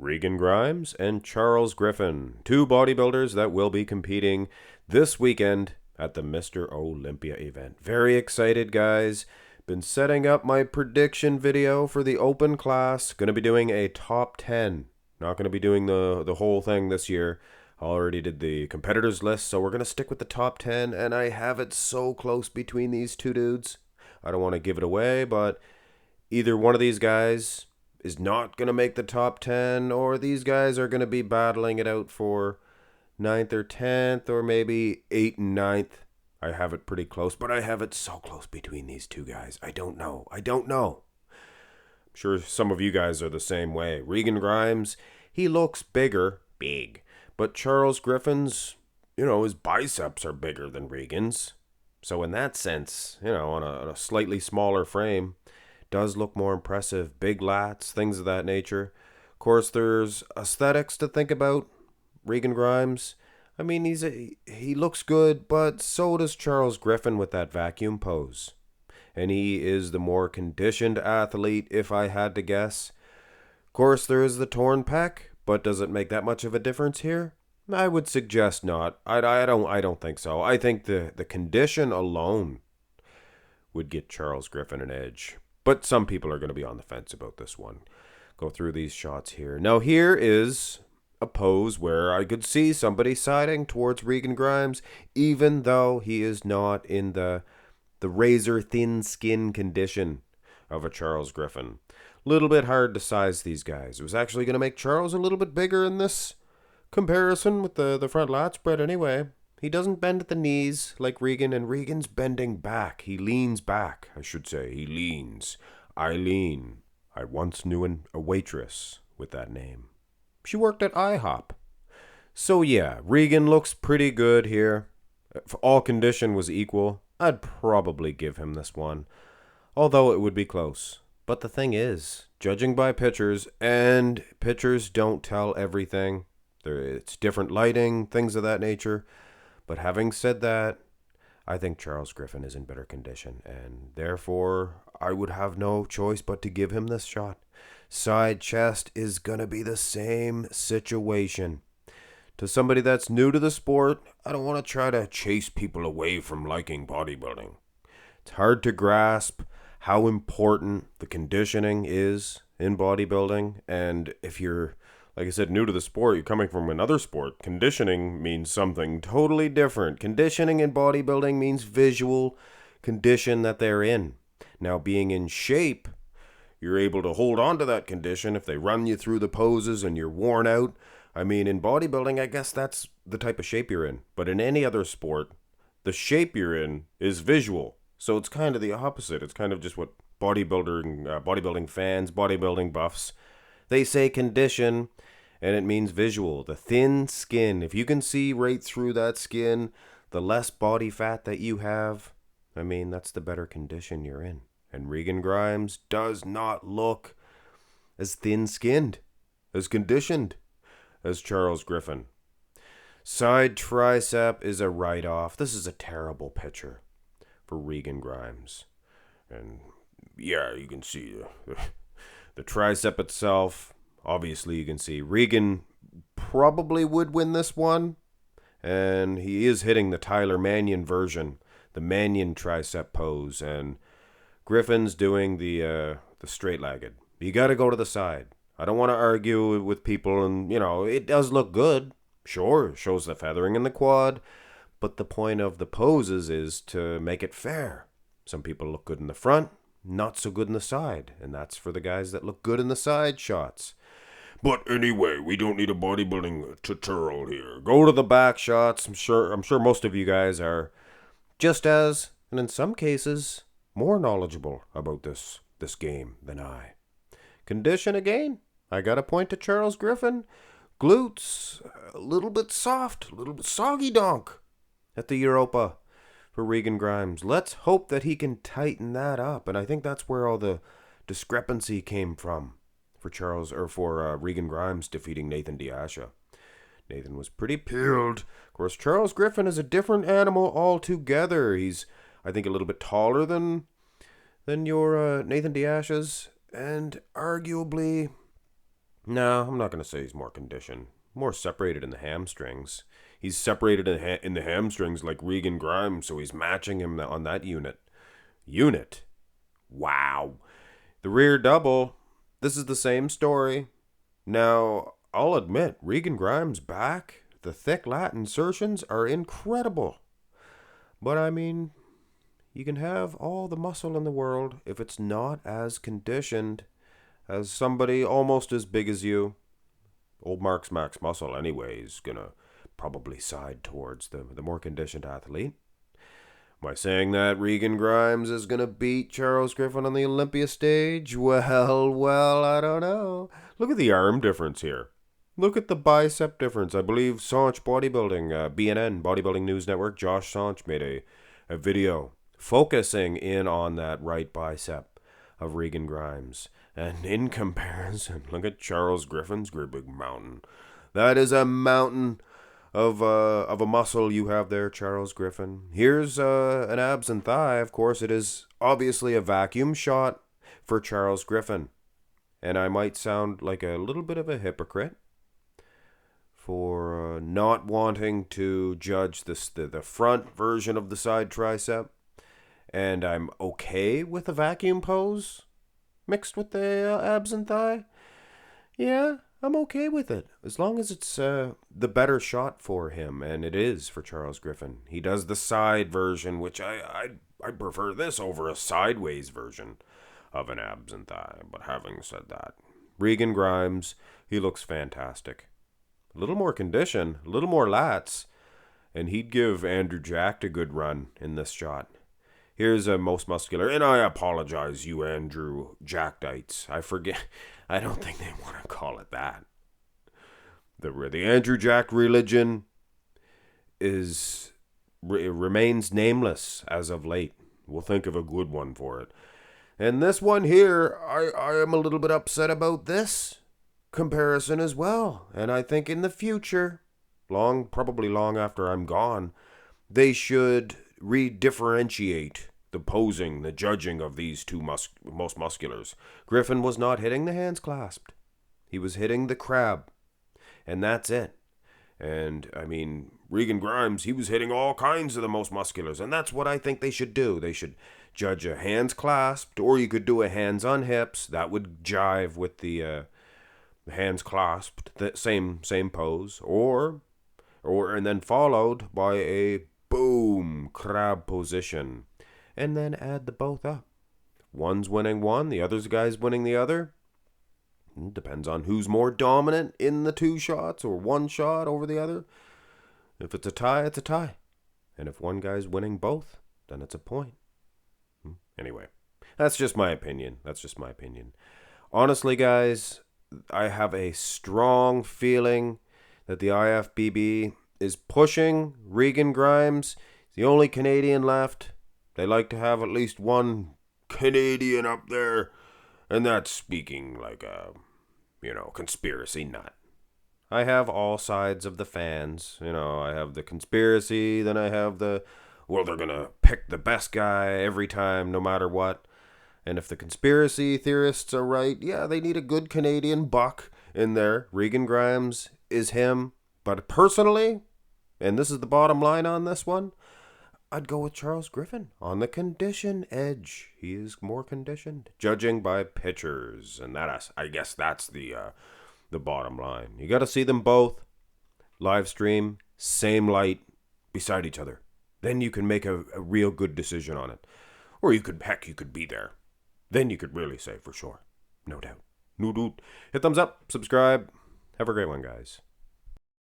Regan Grimes and Charles Griffen, two bodybuilders that will be competing this weekend at the Mr. Olympia event. Very excited, guys. Been setting up my prediction video for the open class. Going to be doing a top 10. Not going to be doing the whole thing this year. I already did the competitors list, so we're going to stick with the top 10, and I have it so close between these two dudes. I don't want to give it away, but either one of these guys is not going to make the top 10, or these guys are going to be battling it out for 9th or 10th, or maybe 8th and 9th. I have it pretty close, but I have it so close between these two guys. I don't know. I'm sure some of you guys are the same way. Regan Grimes, he looks big, but Charles Griffen's, his biceps are bigger than Regan's. So in that sense, on a slightly smaller frame, does look more impressive. Big lats, things of that nature. Of course, there's aesthetics to think about. Regan Grimes, I mean, he looks good, but so does Charles Griffen with that vacuum pose. And he is the more conditioned athlete, if I had to guess. Of course, there is the torn pec, but does it make that much of a difference here? I would suggest not. I don't think so. I think the condition alone would get Charles Griffen an edge. But some people are going to be on the fence about this one. Go through these shots here. Now here is a pose where I could see somebody siding towards Regan Grimes, even though he is not in the razor thin skin condition of a Charles Griffen. Little bit hard to size these guys. It was actually going to make Charles a little bit bigger in this comparison with the front lat spread anyway. He doesn't bend at the knees like Regan, and Regan's bending back. He leans back, I should say. He leans. I lean. I once knew a waitress with that name. She worked at IHOP. So yeah, Regan looks pretty good here. If all condition was equal, I'd probably give him this one, although it would be close. But the thing is, judging by pictures, and pictures don't tell everything. It's different lighting, things of that nature. But having said that, I think Charles Griffen is in better condition, and therefore I would have no choice but to give him this shot. Side chest is going to be the same situation. To somebody that's new to the sport, I don't want to try to chase people away from liking bodybuilding. It's hard to grasp how important the conditioning is in bodybuilding, and if you're, like I said, new to the sport, you're coming from another sport, conditioning means something totally different. Conditioning in bodybuilding means visual condition that they're in. Now, being in shape, you're able to hold on to that condition if they run you through the poses and you're worn out. I mean, in bodybuilding, I guess that's the type of shape you're in. But in any other sport, the shape you're in is visual. So it's kind of the opposite. It's kind of just what bodybuilding fans, bodybuilding buffs, they say condition, and it means visual. The thin skin, if you can see right through that skin, the less body fat that you have, I mean, that's the better condition you're in. And Regan Grimes does not look as thin-skinned, as conditioned as Charles Griffen. Side tricep is a write-off. This is a terrible picture for Regan Grimes. And yeah, you can see the tricep itself. Obviously, you can see Regan probably would win this one. And he is hitting the Tyler Mannion version, the Mannion tricep pose. And Griffen's doing the straight-legged. You got to go to the side. I don't want to argue with people, and, it does look good. Sure, it shows the feathering in the quad. But the point of the poses is to make it fair. Some people look good in the front, not so good in the side. And that's for the guys that look good in the side shots. But anyway, we don't need a bodybuilding tutorial here. Go to the back shots. I'm sure most of you guys are just as, and in some cases, more knowledgeable about this game than I. Condition again. I got to point to Charles Griffen. Glutes, a little bit soft, a little bit soggy donk at the Europa for Regan Grimes. Let's hope that he can tighten that up. And I think that's where all the discrepancy came from for Regan Grimes defeating Nathan Diasha. Nathan was pretty peeled. Of course, Charles Griffen is a different animal altogether. He's, I think, a little bit taller than your Nathan Diasha's, and arguably No, I'm not going to say he's more conditioned. More separated in the hamstrings. He's separated in the hamstrings like Regan Grimes, so he's matching him on that unit. Unit? Wow. The rear double, this is the same story. Now, I'll admit, Regan Grimes' back, the thick lat insertions are incredible. But I mean, you can have all the muscle in the world if it's not as conditioned as somebody almost as big as you. Old Mark's Max Muscle, anyway, is gonna probably side towards the more conditioned athlete. Am I saying that Regan Grimes is gonna beat Charles Griffen on the Olympia stage? Well, I don't know. Look at the arm difference here. Look at the bicep difference. I believe Sanch Bodybuilding, BNN, Bodybuilding News Network, Josh Sanch made a video focusing in on that right bicep of Regan Grimes. And in comparison, look at Charles Griffen's great big mountain. That is a mountain of a muscle you have there, Charles Griffen. Here's an abs and thigh. Of course, it is obviously a vacuum shot for Charles Griffen. And I might sound like a little bit of a hypocrite for not wanting to judge the front version of the side tricep. And I'm okay with a vacuum pose mixed with the abs and thigh. Yeah, I'm okay with it. As long as it's the better shot for him, and it is for Charles Griffen. He does the side version, which I prefer this over a sideways version of an abs and thigh. But having said that, Regan Grimes, he looks fantastic. A little more condition, a little more lats, and he'd give Andrew Jack a good run in this shot. Here's a most muscular, and I apologize, you Andrew Jackdites. I forget. I don't think they want to call it that. The Andrew Jack religion remains nameless as of late. We'll think of a good one for it. And this one here, I am a little bit upset about this comparison as well. And I think in the future, probably long after I'm gone, they should redifferentiate the posing, the judging of these two most musculars. Griffen was not hitting the hands clasped. He was hitting the crab. And that's it. And, I mean, Regan Grimes, he was hitting all kinds of the most musculars. And that's what I think they should do. They should judge a hands clasped, or you could do a hands on hips. That would jive with the hands clasped, the same pose. Or and then followed by a boom crab position. And then add the both up. One's winning one, the other's guy's winning the other. It depends on who's more dominant in the two shots or one shot over the other. If it's a tie, it's a tie. And if one guy's winning both, then it's a point. Anyway, that's just my opinion. Honestly, guys, I have a strong feeling that the IFBB is pushing Regan Grimes. He's the only Canadian left. They like to have at least one Canadian up there. And that's speaking like a, conspiracy nut. I have all sides of the fans. I have the conspiracy, then I have they're going to pick the best guy every time, no matter what. And if the conspiracy theorists are right, yeah, they need a good Canadian buck in there. Regan Grimes is him. But personally, and this is the bottom line on this one, I'd go with Charles Griffen on the condition edge. He is more conditioned, judging by pictures, and I guess that's the bottom line. You got to see them both live stream, same light, beside each other. Then you can make a real good decision on it. Or you could be there. Then you could really say for sure. No doubt. No doubt. Hit thumbs up, subscribe. Have a great one, guys.